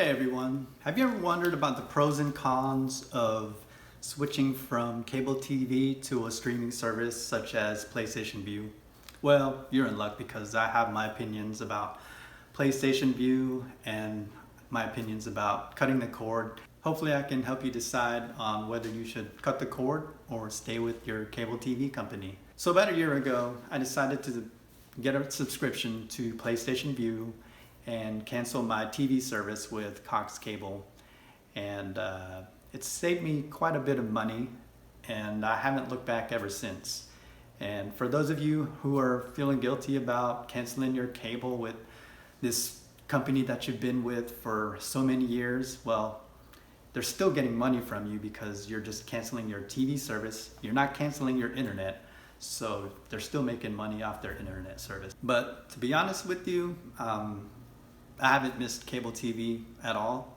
Hey everyone, have you ever wondered about the pros and cons of switching from cable TV to a streaming service such as PlayStation Vue? Well, you're in luck because I have my opinions about PlayStation Vue and my opinions about cutting the cord. Hopefully I can help you decide on whether you should cut the cord or stay with your cable TV company. So about a year ago, I decided to get a subscription to PlayStation Vue and cancel my TV service with Cox Cable, and it saved me quite a bit of money, and I haven't looked back ever since. And for those of you who are feeling guilty about canceling your cable with this company that you've been with for so many years, well, they're still getting money from you because you're just canceling your TV service. You're not canceling your internet, so they're still making money off their internet service. But to be honest with you, I haven't missed cable TV at all.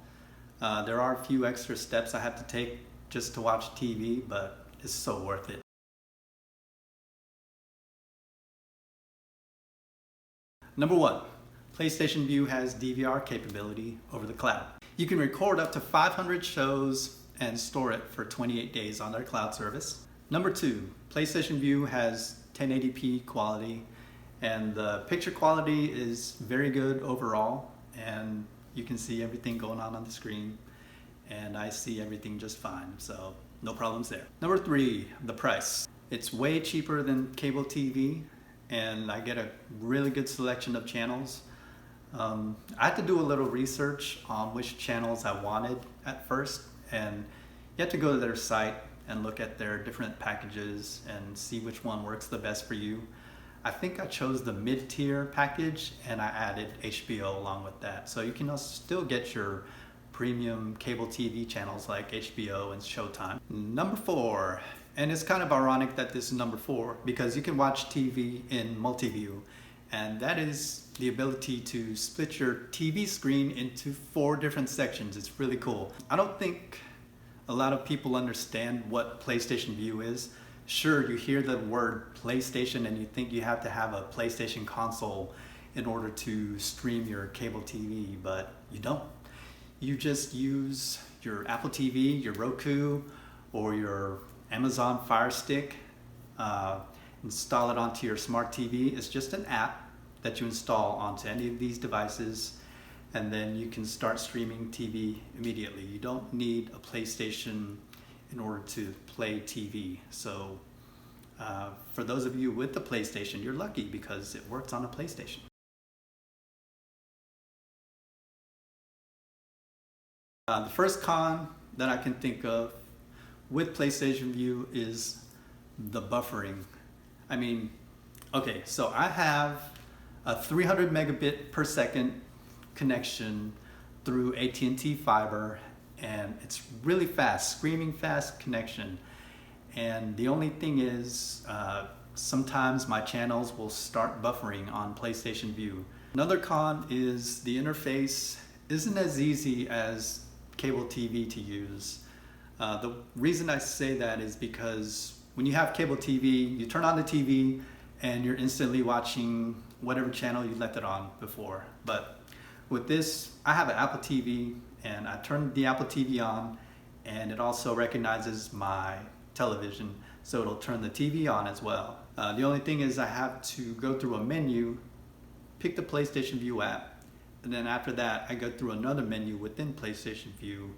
There are a few extra steps I have to take just to watch TV, but it's so worth it. Number one, PlayStation Vue has DVR capability over the cloud. You can record up to 500 shows and store it for 28 days on their cloud service. Number two, PlayStation Vue has 1080p quality, and the picture quality is very good overall, and you can see everything going on the screen, and I see everything just fine, so no problems there. Number three, the price. It's way cheaper than cable TV, and I get a really good selection of channels. I had to do a little research on which channels I wanted at first, and you have to go to their site and look at their different packages and see which one works the best for you. I think I chose the mid-tier package, and I added HBO along with that. So you can still get your premium cable TV channels like HBO and Showtime. Number four, and it's kind of ironic that this is number four because you can watch TV in multi-view, and that is the ability to split your TV screen into 4 different sections. It's really cool. I don't think a lot of people understand what PlayStation Vue is. Sure, you hear the word PlayStation and you think you have to have a PlayStation console in order to stream your cable TV, but you don't. You just use your Apple TV, your Roku, or your Amazon Fire Stick, install it onto your smart TV. It's just an app that you install onto any of these devices, and then you can start streaming TV immediately. You don't need a PlayStation in order to play TV. So for those of you with the PlayStation, you're lucky because it works on a PlayStation. The first con that I can think of with PlayStation Vue is the buffering. I mean, okay, so I have a 300 megabit per second connection through AT&T fiber, and it's really fast, screaming fast connection. And the only thing is, sometimes my channels will start buffering on PlayStation Vue. Another con is the interface isn't as easy as cable TV to use. The reason I say that is because when you have cable TV, you turn on the TV and you're instantly watching whatever channel you left it on before. But with this, I have an Apple TV, and I turn the Apple TV on, and it also recognizes my television, so it'll turn the TV on as well. The only thing is I have to go through a menu, pick the PlayStation Vue app, and then after that I go through another menu within PlayStation Vue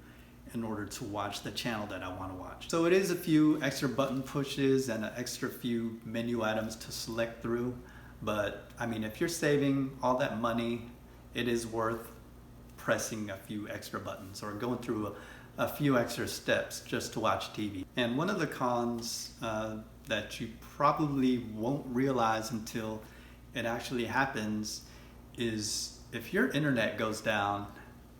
in order to watch the channel that I want to watch. So it is a few extra button pushes and an extra few menu items to select through, but I mean, if you're saving all that money, it is worth pressing a few extra buttons or going through a few extra steps just to watch TV. And one of the cons that you probably won't realize until it actually happens is if your internet goes down,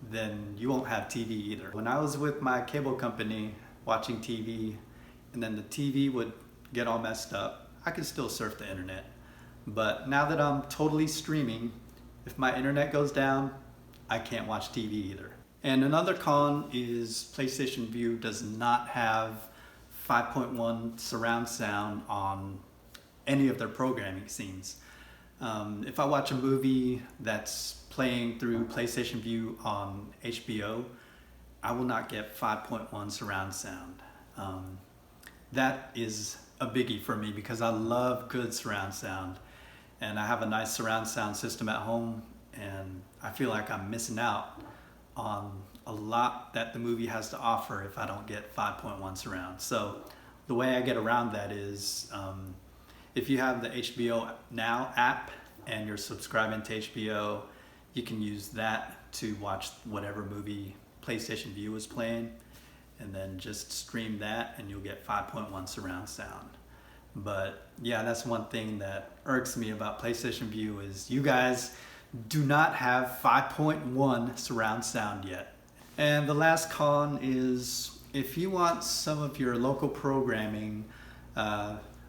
then you won't have TV either. When I was with my cable company watching TV, and then the TV would get all messed up, I could still surf the internet. But now that I'm totally streaming, if my internet goes down, I can't watch TV either. And another con is PlayStation Vue does not have 5.1 surround sound on any of their programming scenes. If I watch a movie that's playing through PlayStation Vue on HBO, I will not get 5.1 surround sound. That is a biggie for me because I love good surround sound, and I have a nice surround sound system at home, and I feel like I'm missing out on a lot that the movie has to offer if I don't get 5.1 surround. So the way I get around that is if you have the HBO Now app and you're subscribing to HBO, you can use that to watch whatever movie PlayStation Vue is playing, and then just stream that and you'll get 5.1 surround sound. But yeah, that's one thing that irks me about PlayStation Vue is you guys do not have 5.1 surround sound yet. And the last con is if you want some of your local programming,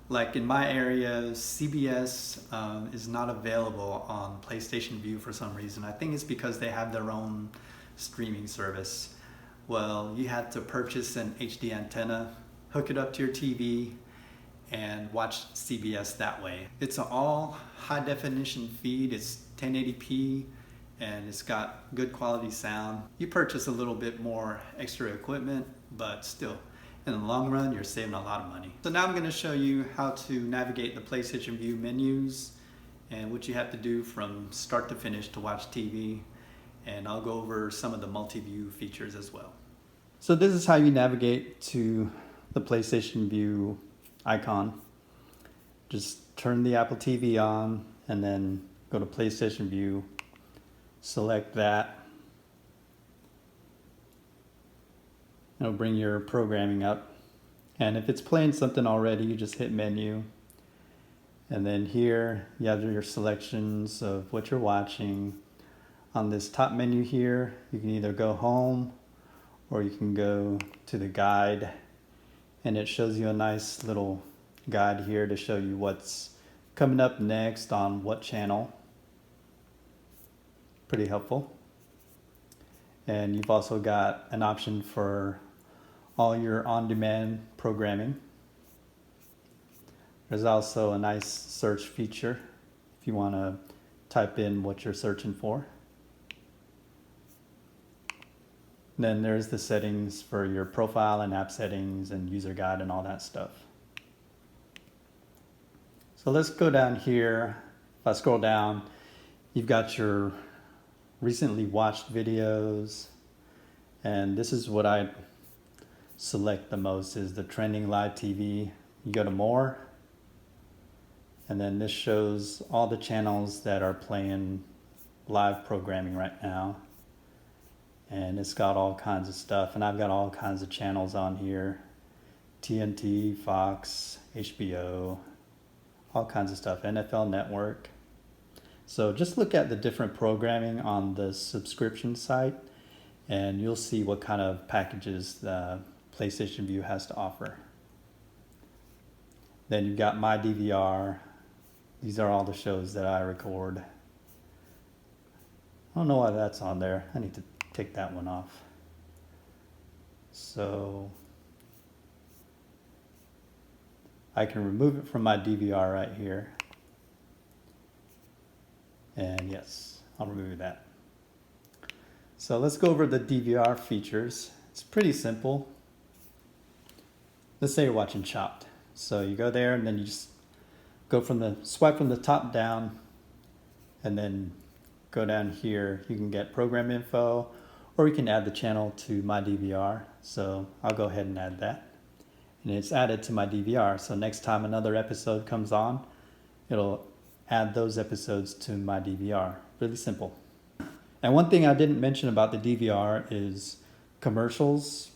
like in my area, CBS is not available on PlayStation Vue for some reason. I think it's because they have their own streaming service. Well, you had to purchase an HD antenna, hook it up to your TV, and watch CBS that way. It's an all high definition feed. It's 1080p and it's got good quality sound. You purchase a little bit more extra equipment, but still, in the long run, you're saving a lot of money. So now I'm going to show you how to navigate the PlayStation Vue menus and what you have to do from start to finish to watch TV. And I'll go over some of the multi-view features as well. So this is how you navigate to the PlayStation Vue icon. Just turn the Apple TV on and then go to PlayStation Vue, select that. It'll bring your programming up, and if it's playing something already, you just hit menu, and then here you have your selections of what you're watching. On this top menu here, you can either go home or you can go to the guide, and it shows you a nice little guide here to show you what's coming up next on what channel. Pretty helpful. And you've also got an option for all your on-demand programming. There's also a nice search feature if you want to type in what you're searching for. Then there's the settings for your profile and app settings and user guide and all that stuff. So let's go down here. If I scroll down, you've got your recently watched videos, and this is what I select the most, is the trending live TV. You go to more, and then this shows all the channels that are playing live programming right now, and it's got all kinds of stuff, and I've got all kinds of channels on here: TNT, Fox, HBO, all kinds of stuff, NFL Network. So just look at the different programming on the subscription site and you'll see what kind of packages the PlayStation Vue has to offer. Then you've got My DVR. These are all the shows that I record. I don't know why that's on there. I need to take that one off. So I can remove it from my DVR right here. And yes, I'll remove that. So let's go over the DVR features. It's pretty simple. Let's say you're watching Chopped. So you go there and then you just go swipe from the top down and then go down here. You can get program info, or you can add the channel to my DVR. So I'll go ahead and add that. And it's added to my DVR. So next time another episode comes on, it'll add those episodes to my DVR. Really simple. And one thing I didn't mention about the DVR is commercials.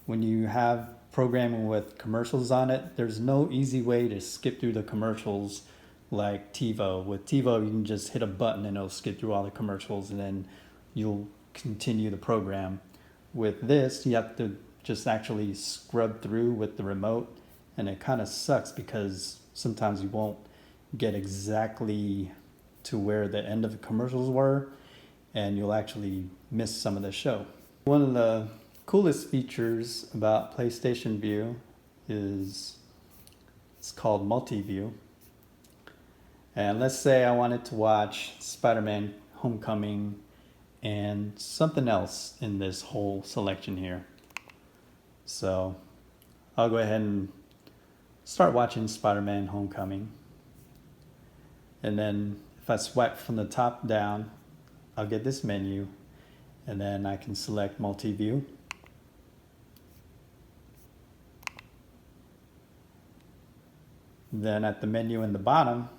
When you have programming with commercials on it, there's no easy way to skip through the commercials like TiVo. With TiVo, you can just hit a button and it'll skip through all the commercials and then you'll continue the program. With this, you have to just actually scrub through with the remote, and it kind of sucks because sometimes you won't get exactly to where the end of the commercials were, and you'll actually miss some of the show. One of the coolest features about PlayStation Vue is it's called multi-view. And let's say I wanted to watch Spider-Man Homecoming and something else in this whole selection here. So I'll go ahead and start watching Spider-Man Homecoming. And then if I swipe from the top down, I'll get this menu, and then I can select multi-view. Then at the menu in the bottom,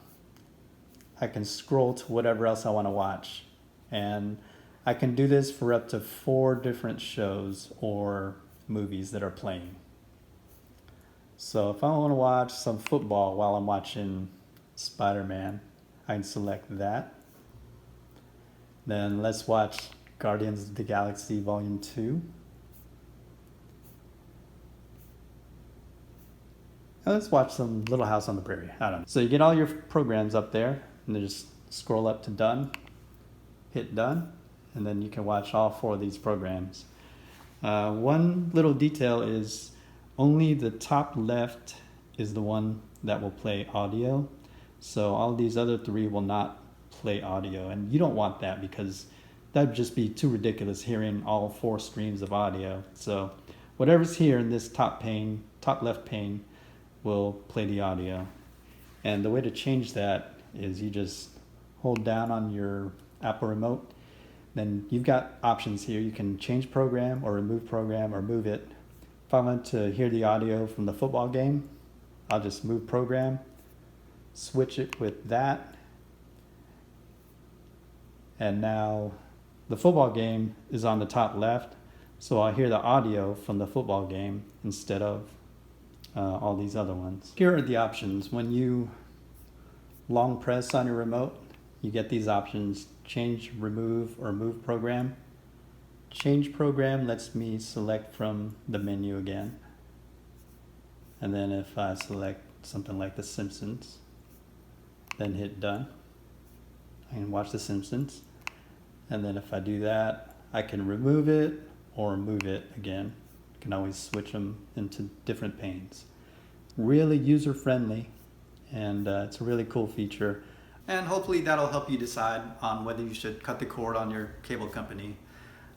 I can scroll to whatever else I want to watch. And I can do this for up to 4 different shows or movies that are playing. So if I want to watch some football while I'm watching Spider-Man, I can select that. Then let's watch Guardians of the Galaxy Volume 2. And let's watch some Little House on the Prairie. I don't know. So you get all your programs up there, and then just scroll up to done, hit done, and then you can watch all 4 of these programs. One little detail is only the top left is the one that will play audio. So all these other 3 will not play audio, and you don't want that because that would just be too ridiculous hearing all 4 streams of audio. So whatever's here in this top left pane will play the audio. And the way to change that is you just hold down on your Apple remote. Then you've got options here. You can change program or move it. If I want to hear the audio from the football game, I'll just move program, switch it with that. And now the football game is on the top left, so I'll hear the audio from the football game instead of all these other ones. Here are the options. When you long press on your remote, you get these options: change, remove, or move program. Change program lets me select from the menu again. And then if I select something like The Simpsons, then hit done, I can watch The Simpsons. And then if I do that, I can remove it or move it again. You can always switch them into different panes. Really user-friendly, and it's a really cool feature. And hopefully that'll help you decide on whether you should cut the cord on your cable company.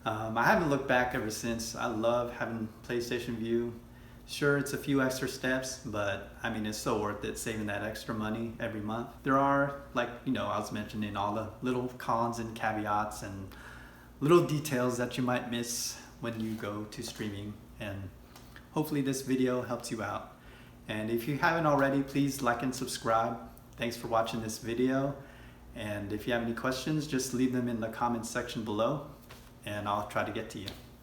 I haven't looked back ever since. I love having PlayStation Vue. Sure, it's a few extra steps, but I mean, it's so worth it, saving that extra money every month. There are, like, I was mentioning all the little cons and caveats and little details that you might miss when you go to streaming, and hopefully this video helps you out. And if you haven't already, please like and subscribe. Thanks for watching this video, and if you have any questions, just leave them in the comments section below, and I'll try to get to you.